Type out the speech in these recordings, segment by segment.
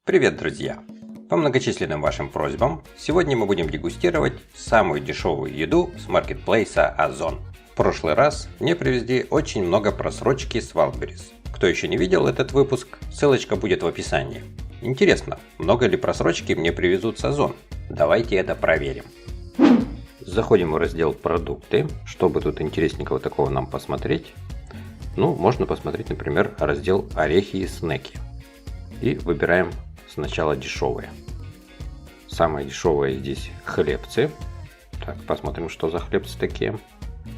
Привет, друзья! По многочисленным вашим просьбам, сегодня мы будем дегустировать самую дешевую еду с маркетплейса Озон. В прошлый раз мне привезли очень много просрочки с Wildberries. Кто еще не видел этот выпуск, ссылочка будет в описании. Интересно, много ли просрочки мне привезут с Озон? Давайте это проверим. Заходим в раздел «Продукты». Чтобы тут интересненького такого нам посмотреть? Можно посмотреть, например, раздел «Орехи и снеки». И выбираем сначала дешевые. Самые дешевые здесь хлебцы. Так, посмотрим, что за хлебцы такие.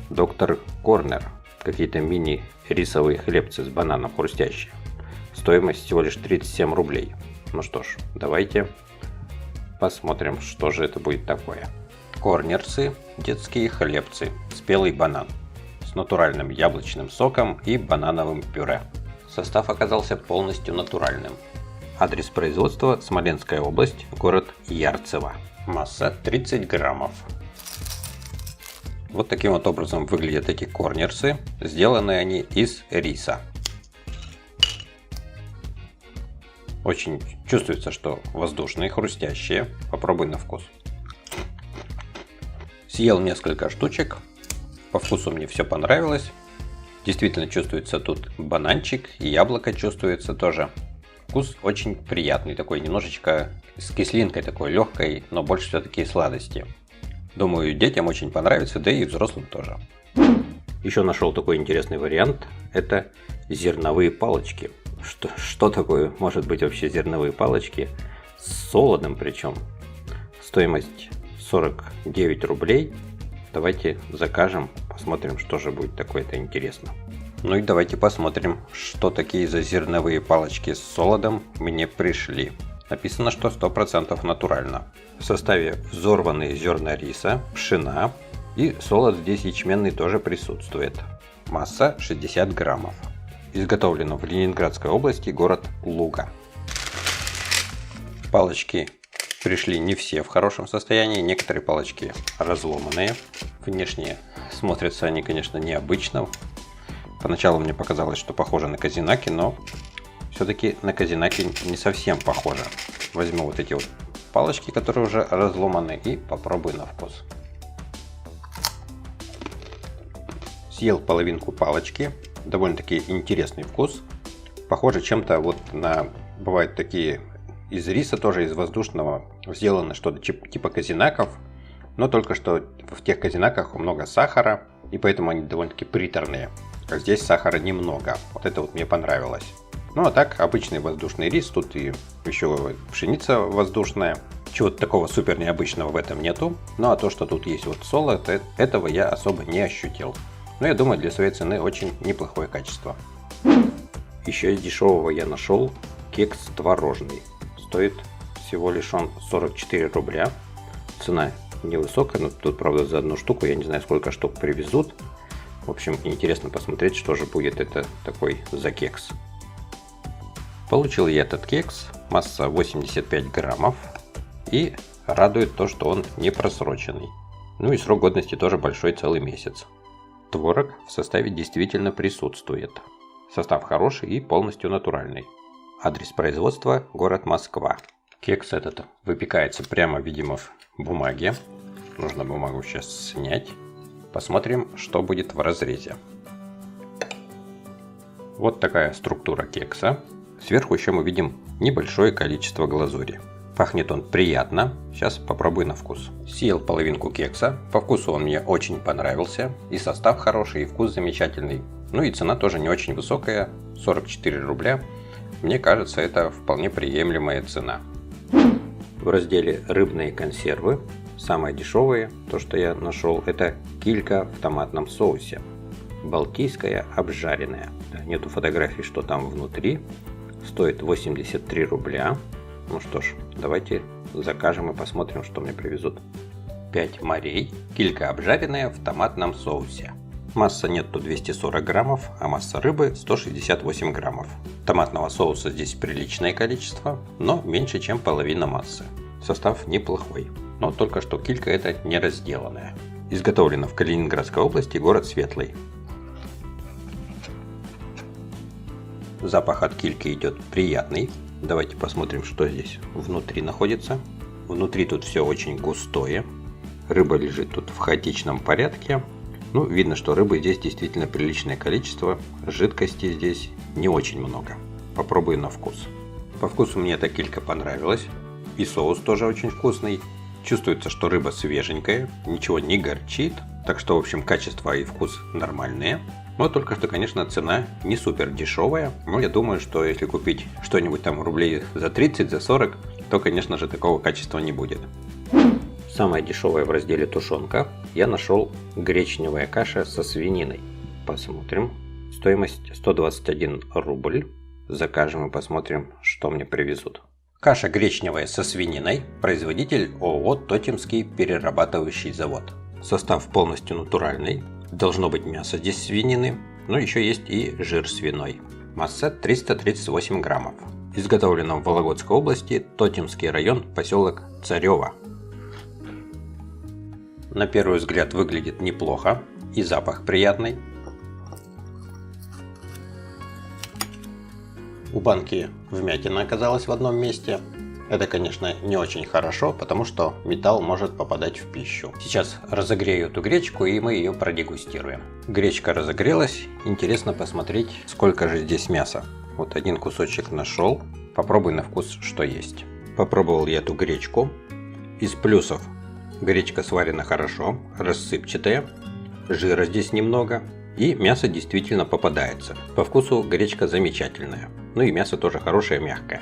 Доктор Корнер. Какие-то мини-рисовые хлебцы с бананом хрустящие. Стоимость всего лишь 37 рублей. Ну что ж, давайте посмотрим, что же это будет такое. Корнерсы, детские хлебцы, спелый банан с натуральным яблочным соком и банановым пюре. Состав оказался полностью натуральным. Адрес производства: Смоленская область, город Ярцево. Масса 30 граммов. Вот таким вот образом выглядят эти корнерсы. Сделаны они из риса. Очень чувствуется, что воздушные, хрустящие. Попробуй на вкус. Съел несколько штучек. По вкусу мне все понравилось. Действительно чувствуется тут бананчик, и яблоко чувствуется тоже. Вкус очень приятный, такой немножечко с кислинкой, такой легкой, но больше все-таки сладости. Думаю, детям очень понравится, да и взрослым тоже. Еще нашел такой интересный вариант. Это зерновые палочки. Что такое может быть вообще зерновые палочки? С солодом причем. Стоимость 49 рублей. Давайте закажем, посмотрим, что же будет такое-то интересно. Ну и давайте посмотрим, что такие за зерновые палочки с солодом мне пришли. Написано, что 100% натурально. В составе взорванные зерна риса, пшена и солод здесь ячменный тоже присутствует. Масса 60 граммов. Изготовлено в Ленинградской области, город Луга. Палочки пришли не все в хорошем состоянии, некоторые палочки разломанные. Внешне смотрятся они, конечно, необычно. Поначалу мне показалось, что похоже на козинаки, но все-таки на козинаки не совсем похоже. Возьму вот эти вот палочки, которые уже разломаны, и попробую на вкус. Съел половинку палочки. Довольно-таки интересный вкус. Похоже чем-то вот на... Бывают такие из риса, тоже из воздушного, сделано что-то типа козинаков. Но только что в тех козинаках много сахара, и поэтому они довольно-таки приторные. А здесь сахара немного. Вот это вот мне понравилось. Ну а так, обычный воздушный рис. Тут и еще пшеница воздушная. Чего-то такого супер необычного в этом нету. Ну а то, что тут есть вот солод, этого я особо не ощутил. Но я думаю, для своей цены очень неплохое качество. Еще из дешевого я нашел кекс творожный. Стоит всего лишь он 44 рубля. Цена невысокая, но тут, правда, за одну штуку, я не знаю, сколько штук привезут. В общем, интересно посмотреть, что же будет это такой за кекс. Получил я этот кекс, масса 85 граммов. И радует то, что он не просроченный. Ну и срок годности тоже большой, целый месяц. Творог в составе действительно присутствует. Состав хороший и полностью натуральный. Адрес производства: город Москва. Кекс этот выпекается прямо, видимо, в бумаге. Нужно бумагу сейчас снять. Посмотрим, что будет в разрезе. Вот такая структура кекса. Сверху еще мы видим небольшое количество глазури. Пахнет он приятно. Сейчас попробую на вкус. Съел половинку кекса. По вкусу он мне очень понравился. И состав хороший, и вкус замечательный. Ну и цена тоже не очень высокая. 44 рубля. Мне кажется, это вполне приемлемая цена. В разделе «Рыбные консервы» самые дешевые, то что я нашел, это килька в томатном соусе. Балтийская обжаренная. Нету фотографий, что там внутри. Стоит 83 рубля. Ну что ж, давайте закажем и посмотрим, что мне привезут. 5 морей. Килька обжаренная в томатном соусе. Масса нету 240 граммов, а масса рыбы 168 граммов. Томатного соуса здесь приличное количество, но меньше, чем половина массы. Состав неплохой, но только что килька это не разделанная. Изготовлено в Калининградской области, город Светлый. Запах от кильки идет приятный. Давайте посмотрим, что здесь внутри находится. Внутри тут все очень густое. Рыба лежит тут в хаотичном порядке. Ну, видно, что рыбы здесь действительно приличное количество. Жидкости здесь не очень много. Попробую на вкус. По вкусу мне эта килька понравилась. И соус тоже очень вкусный. Чувствуется, что рыба свеженькая, ничего не горчит. Так что, в общем, качество и вкус нормальные. Но только что, конечно, цена не супер дешевая. Но я думаю, что если купить что-нибудь там рублей за 30, за 40, то, конечно же, такого качества не будет. Самое дешевое в разделе тушенка я нашел гречневая каша со свининой. Посмотрим. Стоимость 121 рубль. Закажем и посмотрим, что мне привезут. Каша гречневая со свининой. Производитель ООО «Тотемский перерабатывающий завод». Состав полностью натуральный. Должно быть мясо здесь свинины, но еще есть и жир свиной. Масса 338 граммов. Изготовлено в Вологодской области, Тотемский район, поселок Царево. На первый взгляд выглядит неплохо, и запах приятный. У банки вмятина оказалась в одном месте. Это, конечно, не очень хорошо, потому что металл может попадать в пищу. Сейчас разогрею эту гречку, и мы ее продегустируем. Гречка разогрелась. Интересно посмотреть, сколько же здесь мяса. Вот один кусочек нашел. Попробуй на вкус, что есть. Попробовал я эту гречку. Из плюсов: гречка сварена хорошо, рассыпчатая. Жира здесь немного. И мясо действительно попадается. По вкусу гречка замечательная. Ну и мясо тоже хорошее, мягкое.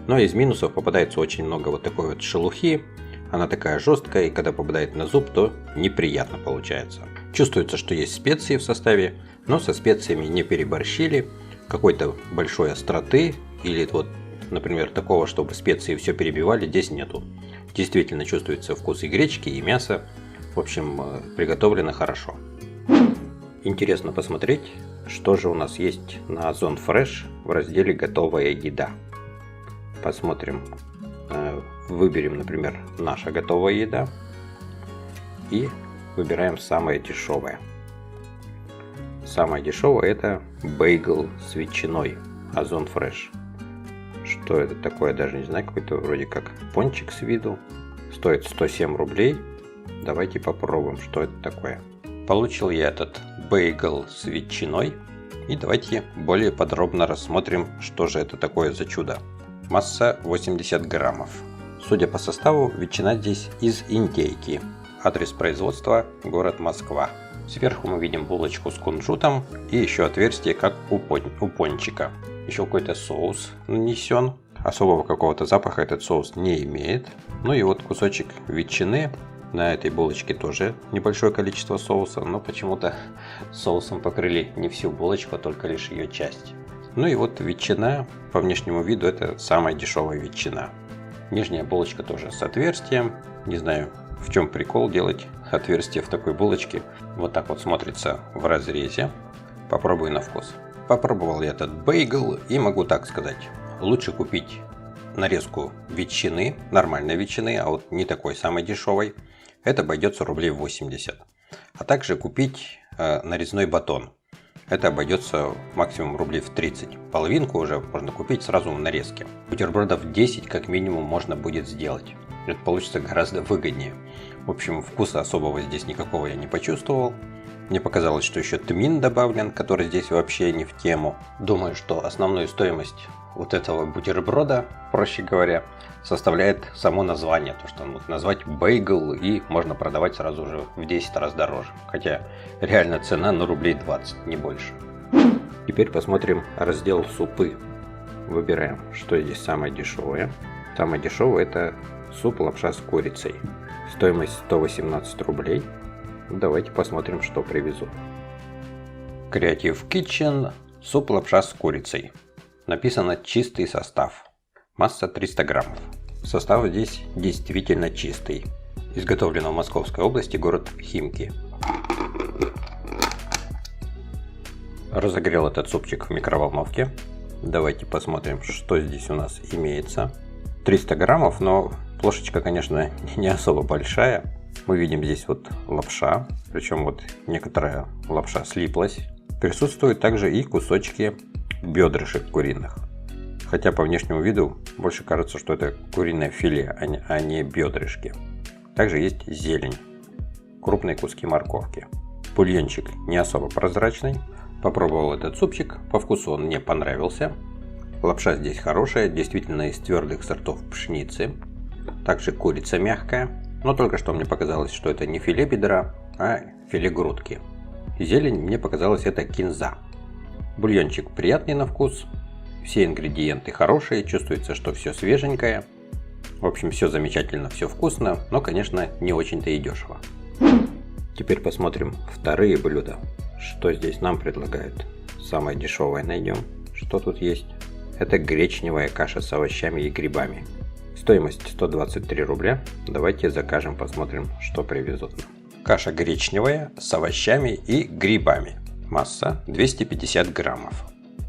Но из минусов попадается очень много вот такой вот шелухи. Она такая жесткая, и когда попадает на зуб, то неприятно получается. Чувствуется, что есть специи в составе, но со специями не переборщили. Какой-то большой остроты или вот, например, такого, чтобы специи все перебивали, здесь нету. Действительно чувствуется вкус и гречки, и мяса. В общем, приготовлено хорошо. Интересно посмотреть, что же у нас есть на Озон Fresh в разделе «Готовая еда». Посмотрим, выберем, например, наша готовая еда и выбираем самое дешевое. Самое дешевое — это бейгл с ветчиной Озон Fresh. Что это такое, даже не знаю, какой-то вроде как пончик с виду. Стоит 107 рублей. Давайте попробуем, что это такое. Получил я этот бейгл с ветчиной. И давайте более подробно рассмотрим, что же это такое за чудо. Масса 80 граммов. Судя по составу, ветчина здесь из индейки. Адрес производства – город Москва. Сверху мы видим булочку с кунжутом и еще отверстие, как у пончика. Еще какой-то соус нанесен. Особого какого-то запаха этот соус не имеет. Ну и вот кусочек ветчины. На этой булочке тоже небольшое количество соуса, но почему-то соусом покрыли не всю булочку, а только лишь ее часть. Ну и вот ветчина, по внешнему виду это самая дешевая ветчина. Нижняя булочка тоже с отверстием. Не знаю, в чем прикол делать отверстие в такой булочке. Вот так вот смотрится в разрезе. Попробую на вкус. Попробовал я этот бейгл и могу так сказать. Лучше купить нарезку ветчины, нормальной ветчины, а вот не такой самой дешевой. Это обойдется рублей 80. А также купить нарезной батон. Это обойдется максимум рублей в 30. Половинку уже можно купить сразу в нарезке. Бутербродов 10 как минимум можно будет сделать. Это получится гораздо выгоднее. В общем, вкуса особого здесь никакого я не почувствовал. Мне показалось, что еще тмин добавлен, который здесь вообще не в тему. Думаю, что основную стоимость вот этого бутерброда, проще говоря, составляет само название. То, что назвать бейгл и можно продавать сразу же в 10 раз дороже. Хотя реально цена на рублей 20, не больше. Теперь посмотрим раздел супы. Выбираем, что здесь самое дешевое. Самое дешевое — это суп-лапша с курицей. Стоимость 118 рублей. Давайте посмотрим, что привезут. Creative Kitchen. Суп-лапша с курицей. Написано чистый состав. Масса 300 граммов. Состав здесь действительно чистый. Изготовлено в Московской области, город Химки. Разогрел этот супчик в микроволновке. Давайте посмотрим, что здесь у нас имеется. 300 граммов, но плошечка, конечно, не особо большая. Мы видим здесь вот лапша, причем вот некоторая лапша слиплась. Присутствуют также и кусочки бедрышек куриных. Хотя по внешнему виду больше кажется, что это куриное филе, а не бедрышки. Также есть зелень, крупные куски морковки. Бульончик не особо прозрачный. Попробовал этот супчик, по вкусу он мне понравился. Лапша здесь хорошая, действительно из твердых сортов пшеницы. Также курица мягкая, но только что мне показалось, что это не филе бедра, а филе грудки. Зелень мне показалось это кинза. Бульончик приятный на вкус, все ингредиенты хорошие, чувствуется, что все свеженькое. В общем, все замечательно, все вкусно, но, конечно, не очень-то и дешево. Теперь посмотрим вторые блюда. Что здесь нам предлагают? Самое дешевое найдем. Что тут есть? Это гречневая каша с овощами и грибами. Стоимость 123 рубля. Давайте закажем, посмотрим, что привезут нам. Каша гречневая с овощами и грибами. Масса 250 граммов.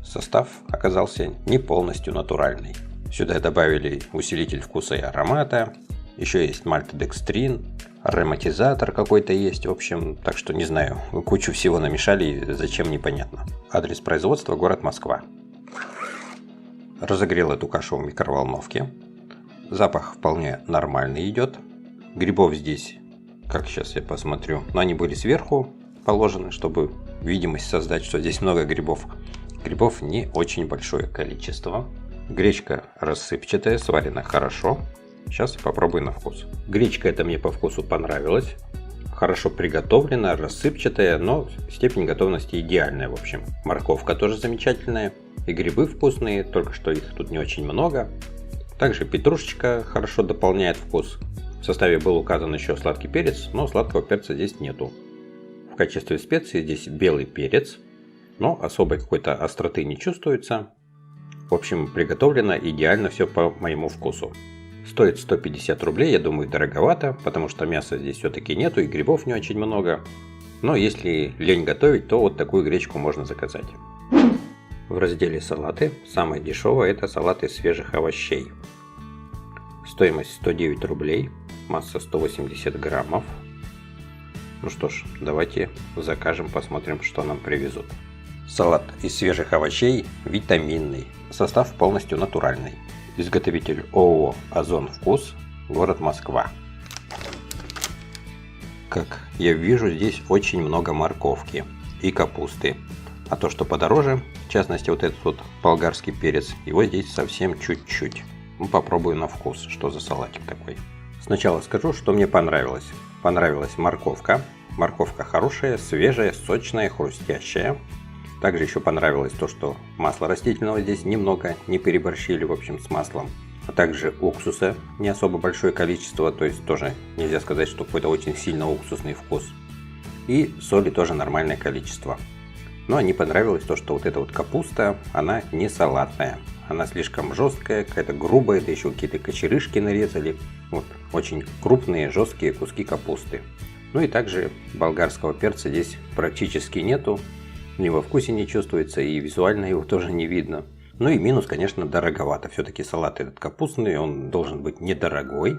Состав оказался не полностью натуральный. Сюда добавили усилитель вкуса и аромата. Еще есть мальтодекстрин, ароматизатор какой-то есть. В общем, так что не знаю, кучу всего намешали, зачем непонятно. Адрес производства город Москва. Разогрел эту кашу в микроволновке. Запах вполне нормальный идет. Грибов здесь, как сейчас я посмотрю, но они были сверху положены, чтобы видимость создать, что здесь много грибов. Грибов не очень большое количество. Гречка рассыпчатая, сварена хорошо. Сейчас попробую на вкус. Гречка эта мне по вкусу понравилась. Хорошо приготовлена, рассыпчатая, но степень готовности идеальная, в общем. Морковка тоже замечательная. И грибы вкусные, только что их тут не очень много. Также петрушечка хорошо дополняет вкус. В составе был указан еще сладкий перец, но сладкого перца здесь нету. В качестве специи здесь белый перец, но особой какой-то остроты не чувствуется. В общем, приготовлено идеально все по моему вкусу. Стоит 150 рублей, я думаю, дороговато, потому что мяса здесь все-таки нету и грибов не очень много. Но если лень готовить, то вот такую гречку можно заказать. В разделе салаты самое дешевое это салаты свежих овощей. Стоимость 109 рублей, масса 180 граммов. Ну что ж, давайте закажем, посмотрим, что нам привезут. Салат из свежих овощей витаминный, состав полностью натуральный. Изготовитель ООО «Озон Вкус», город Москва. Как я вижу, здесь очень много морковки и капусты. А то, что подороже, в частности вот этот вот болгарский перец, его здесь совсем чуть-чуть. Ну, попробую на вкус, что за салатик такой. Сначала скажу, что мне понравилось. Понравилась морковка. Морковка хорошая, свежая, сочная, хрустящая. Также еще понравилось то, что масла растительного здесь немного, не переборщили, в общем, с маслом. А также уксуса не особо большое количество, то есть тоже нельзя сказать, что какой-то очень сильно уксусный вкус. И соли тоже нормальное количество. Но не понравилось то, что вот эта вот капуста, она не салатная. Она слишком жесткая, какая-то грубая, это еще какие-то кочерышки нарезали. Вот, очень крупные, жесткие куски капусты. Ну и также болгарского перца здесь практически нету. Ни во вкусе не чувствуется, и визуально его тоже не видно. Ну и минус, конечно, дороговато. Все-таки салат этот капустный, он должен быть недорогой.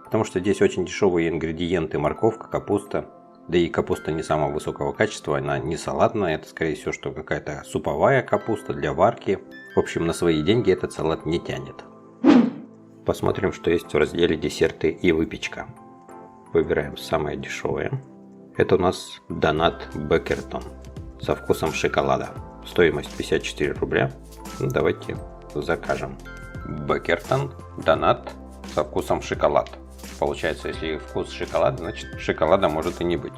Потому что здесь очень дешевые ингредиенты: морковка, капуста. Да и капуста не самого высокого качества, она не салатная. Это, скорее всего, что какая-то суповая капуста для варки. В общем, на свои деньги этот салат не тянет. Посмотрим, что есть в разделе десерты и выпечка. Выбираем самое дешевое. Это у нас донат Беккертон со вкусом шоколада. Стоимость 54 рубля. Ну, давайте закажем. Беккертон донат со вкусом шоколад. Получается, если вкус шоколада, значит шоколада может и не быть.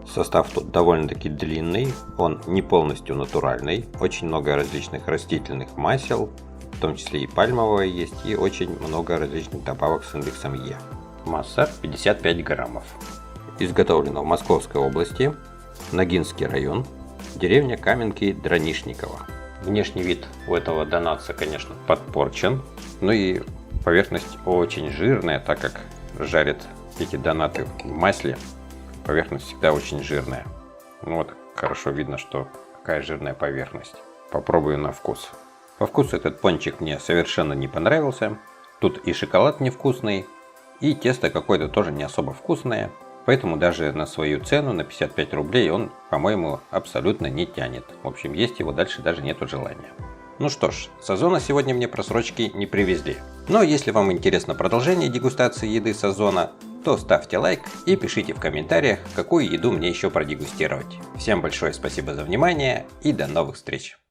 Состав тут довольно-таки длинный, он не полностью натуральный. Очень много различных растительных масел, в том числе и пальмовое есть, и очень много различных добавок с индексом Е. Масса 55 граммов. Изготовлено в Московской области, Ногинский район, деревня Каменки Дранишниково. Внешний вид у этого донатса, конечно, подпорчен, но и поверхность очень жирная, так как жарят эти донаты в масле. Поверхность всегда очень жирная. Ну вот, хорошо видно, что какая жирная поверхность. Попробую на вкус. По вкусу этот пончик мне совершенно не понравился. Тут и шоколад невкусный, и тесто какое-то тоже не особо вкусное. Поэтому даже на свою цену, на 55 рублей, он, по-моему, абсолютно не тянет. В общем, есть его дальше даже нету желания. Ну что ж, с Озона сегодня мне просрочки не привезли. Но если вам интересно продолжение дегустации еды с Озона, то ставьте лайк и пишите в комментариях, какую еду мне еще продегустировать. Всем большое спасибо за внимание и до новых встреч!